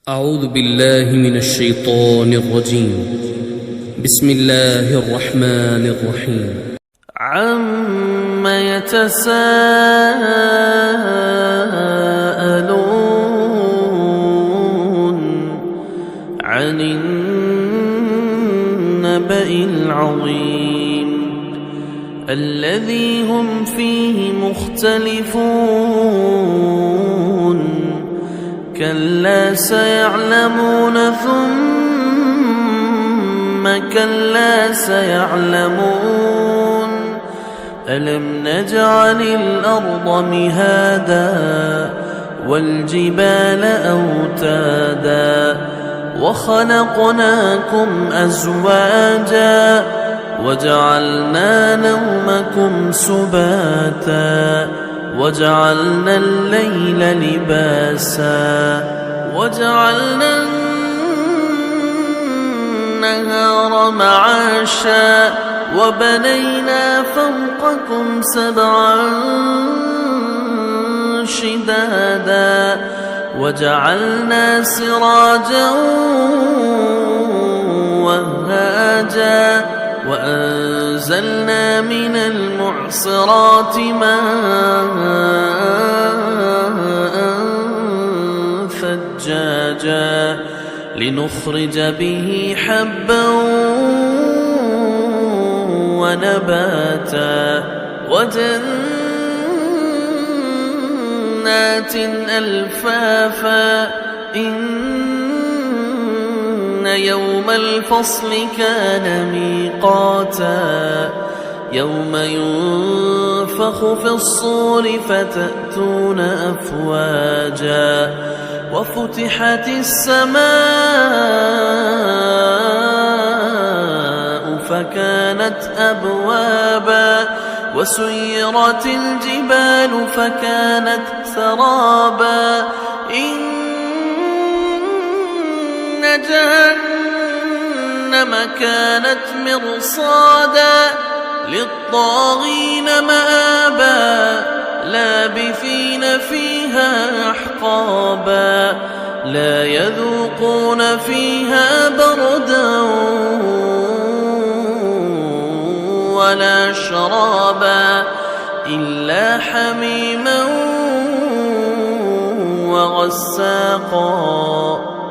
أعوذ بالله من الشيطان الرجيم. بسم الله الرحمن الرحيم. عم يتساءلون عن النبأ العظيم الذي هم فيه مختلفون كلا سيعلمون ثم كلا سيعلمون ألم نجعل الأرض مهادا والجبال أوتادا وخلقناكم أزواجا وجعلنا نومكم سباتا وجعلنا الليل لباسا وجعلنا النهار معاشا وبنينا فوقكم سبعا شدادا وجعلنا سراجا وهاجا وأنزلنا من المعصرات ماء ثجاجا لنخرج به حبا ونباتا وجنات ألفافا إن يوم الفصل كان ميقاتا يوم ينفخ في الصور فتأتون أفواجا وفتحت السماء فكانت أبوابا وسيرت الجبال فكانت سرابا إن جهنم كانت مرصادا للطاغين مآبا لابثين فيها أحقابا لا يذوقون فيها بردا ولا شرابا إلا حميما وغساقا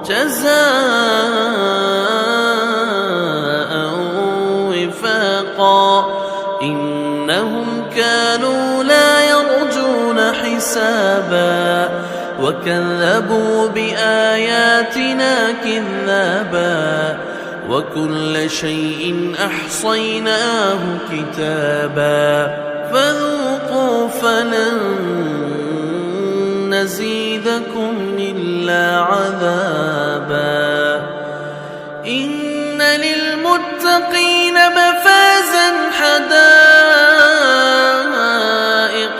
جزاء وفاقا إنهم كانوا لا يرجون حسابا وكذبوا بآياتنا كذابا وكل شيء أحصيناه كتابا فذوقوا فلن نزيدكم إلا عذابا إن للمتقين مفازا حدائق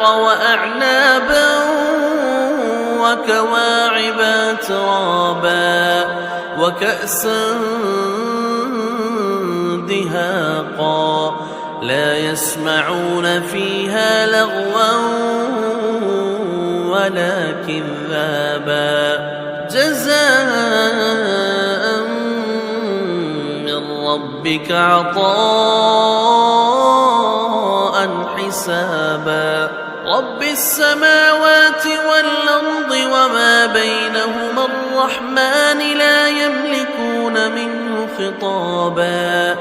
وأعنابا وكواعب ترابا وكأسا دهاقا لا يسمعون فيها لغوا ولا كذابا جزاء من ربك عطاء حسابا رب السماوات والأرض وما بينهما الرحمن لا يملكون منه خطابا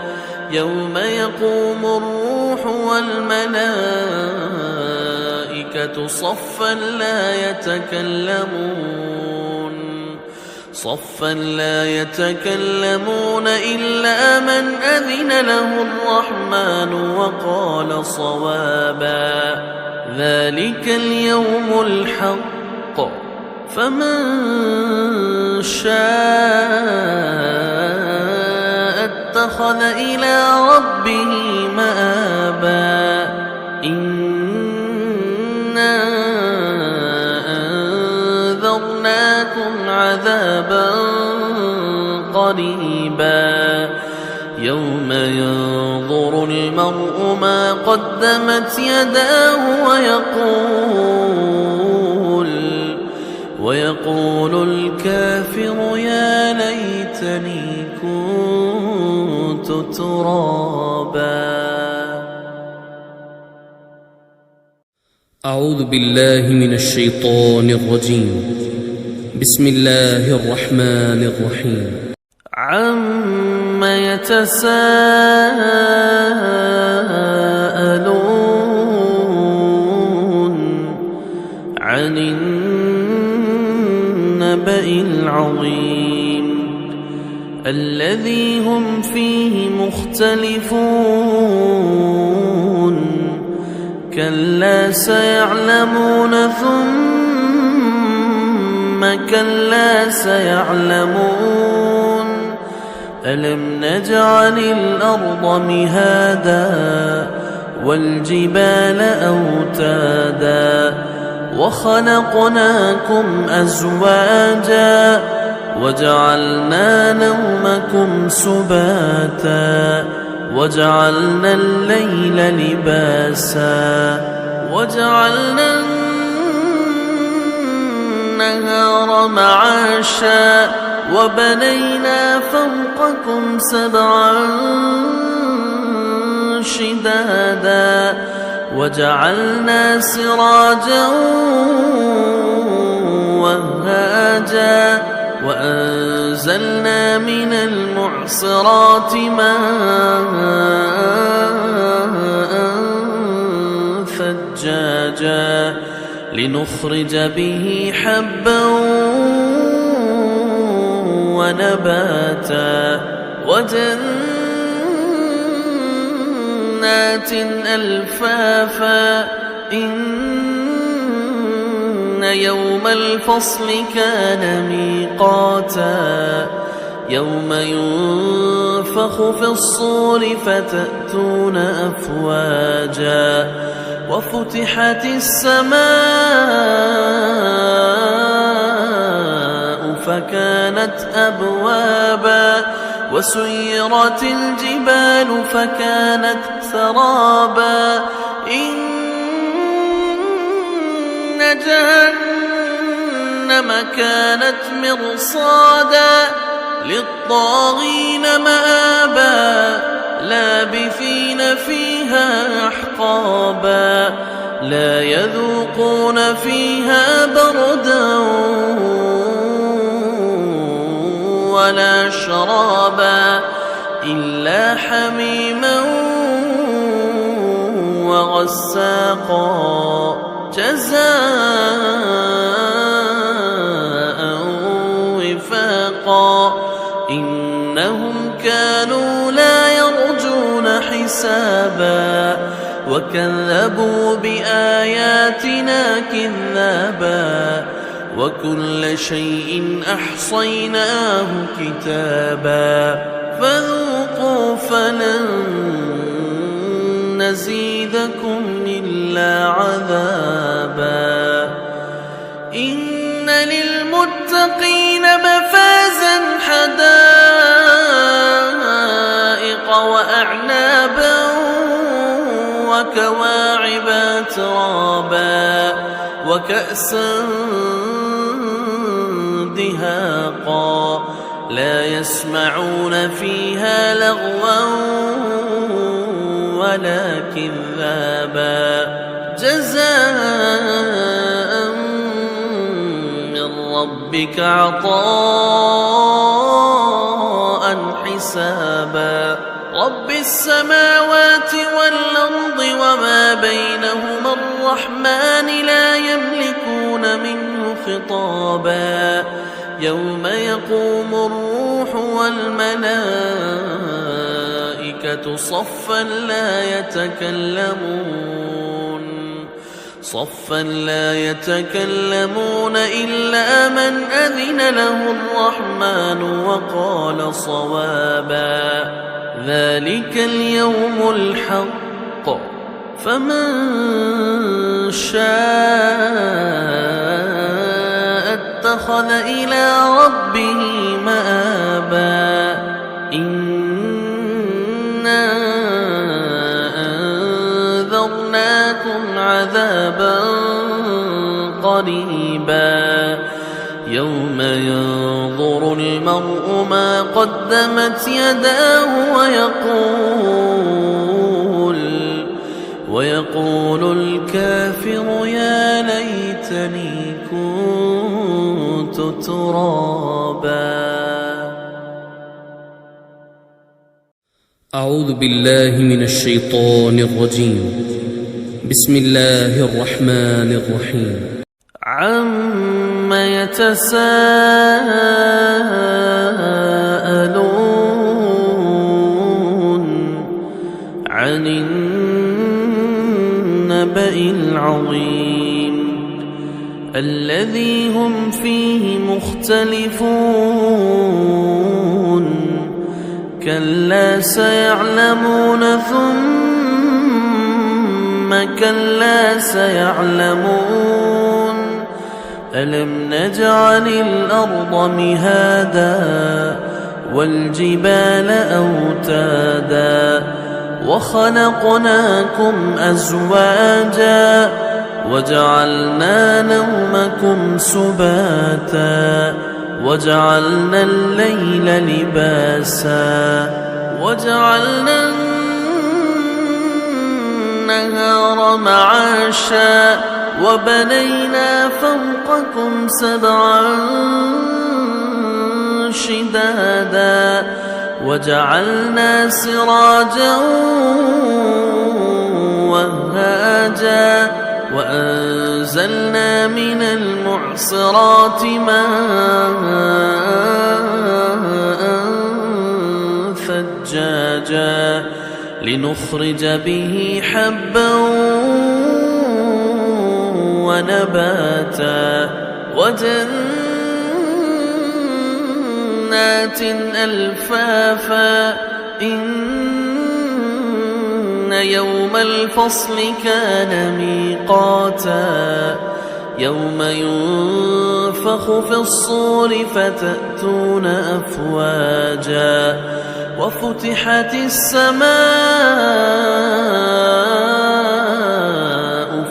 يوم يقوم الروح والملائكة صفا لا يتكلمون إلا من أذن له الرحمن وقال صوابا ذلك اليوم الحق فمن شاء اتخذ إلى ربه مآبا إنا أنذرناكم عذابا قريبا يوم ينظر المرء ما قدمت يداه ويقول الكافر يا ليتني كنت ترابا. أعوذ بالله من الشيطان الرجيم. بسم الله الرحمن الرحيم. عم يتساءلون عن النبأ العظيم الذي هم فيه مختلفون كلا سيعلمون ثم كلا سيعلمون ألم نجعل الأرض مهادا والجبال أوتادا وخلقناكم أزواجا وجعلنا نومكم سباتا وجعلنا الليل لباسا وجعلنا النهار معاشا وبنينا فوقكم سبعا شدادا وجعلنا سراجا وهاجا وأنزلنا من المعصرات ماء ثجاجا لنخرج به حبا ونباتا وجنات ألفافا إن يوم الفصل كان ميقاتا يوم ينفخ في الصور فتأتون أفواجا وفتحت السماء فكانت أبوابا وسيرت الجبال فكانت سرابا إن جهنم كانت مرصادا للطاغين مآبا لابثين فيها أحقابا لا يذوقون فيها بردا ولا شرابا إلا حميما وغساقا جزاء وفاقا إنهم كانوا لا يرجون حسابا وكذبوا بآياتنا كذابا وكل شيء أحصيناه كتابا فذوقوا فلن نزيدكم إلا عذابا إن للمتقين مفازا حدائق وأعنابا وكواعب ترابا وكأسا دهاقا لا يسمعون فيها لغوا ولا كذابا جزاء من ربك عطاء حسابا رب السماوات والأرض وما بينهما الرحمن لا يملكون منه خطابا يوم يقوم الروح والملائكة صفا لا يتكلمون إلا من أذن له الرحمن وقال صوابا ذلك اليوم الحق فمن شاء اتخذ إلى ربه مآبا إنا أنذرناكم عذابا قريبا ثم ينظر المرء ما قدمت يداه ويقول الكافر يا ليتني كنت ترابا. أعوذ بالله من الشيطان الرجيم. بسم الله الرحمن الرحيم. عم يتساءلون عن النبأ العظيم الذي هم فيه مختلفون كلا سيعلمون ثم كلا سيعلمون ألم نجعل الأرض مهادا والجبال أوتادا وخلقناكم أزواجا وجعلنا نومكم سباتا وجعلنا الليل لباسا وجعلنا النهار معاشا وبنينا فوقكم سبعا شدادا وجعلنا سراجا وهاجا وأنزلنا من المعصرات ماء ثجاجا لنخرج به حبا ونباتا وجنات ألفافا إن يوم الفصل كان ميقاتا يوم ينفخ في الصور فتأتون أفواجا وفتحت السماء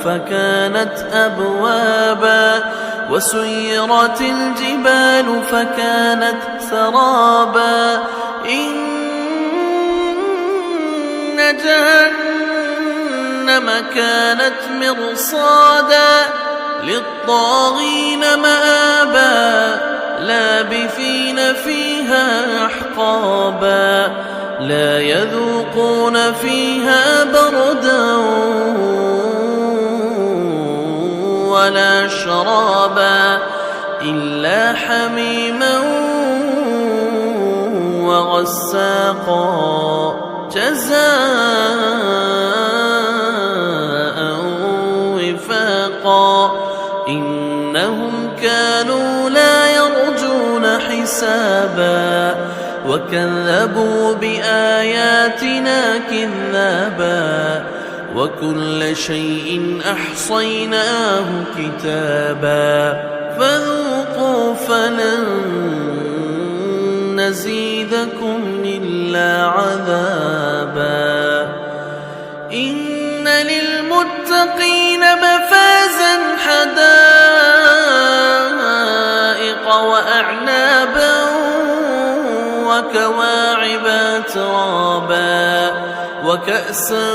فكانت أبوابا وسيرت الجبال فكانت سرابا إن جهنم كانت مرصادا للطاغين مآبا لابثين فيها أحقابا لا يذوقون فيها بردا ولا شرابا إلا حميما وغساقا جزاء وفاقا إنهم كانوا لا يرجون حسابا وكذبوا بآياتنا كذابا وكل شيء أحصيناه كتابا فذوقوا فلن نزيدكم إلا عذابا إن للمتقين مفازا حدائق وأعنابا وكواعب ترابا وكأسا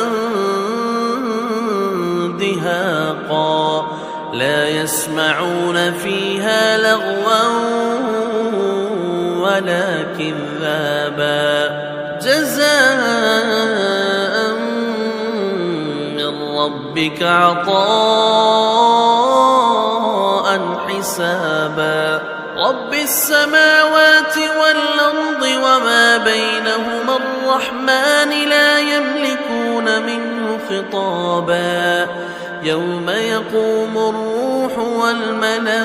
دهاقا لا يسمعون فيها لغوا ولا كذابا جزاء من ربك عطاء حسابا رب السماوات والأرض وما بينهما الرحمن لا يملكون منه خطابا يوم يقوم الروح والملائكة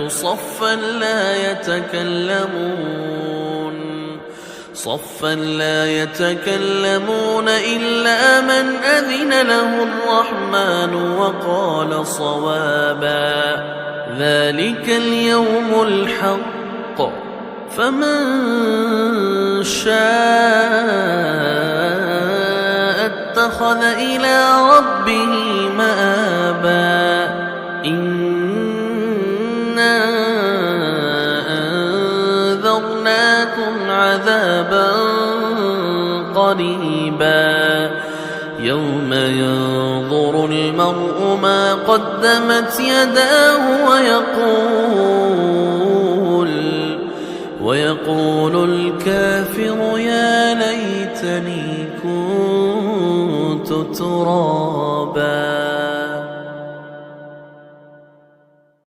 صفا لا يتكلمون إلا من أذن له الرحمن وقال صوابا ذلك اليوم الحق فمن شاء اتخذ إلى ربه مآبا إنا قريبا يوم ينظر المرء ما قدمت يداه ويقول الكافر يا ليتني كنت ترابا.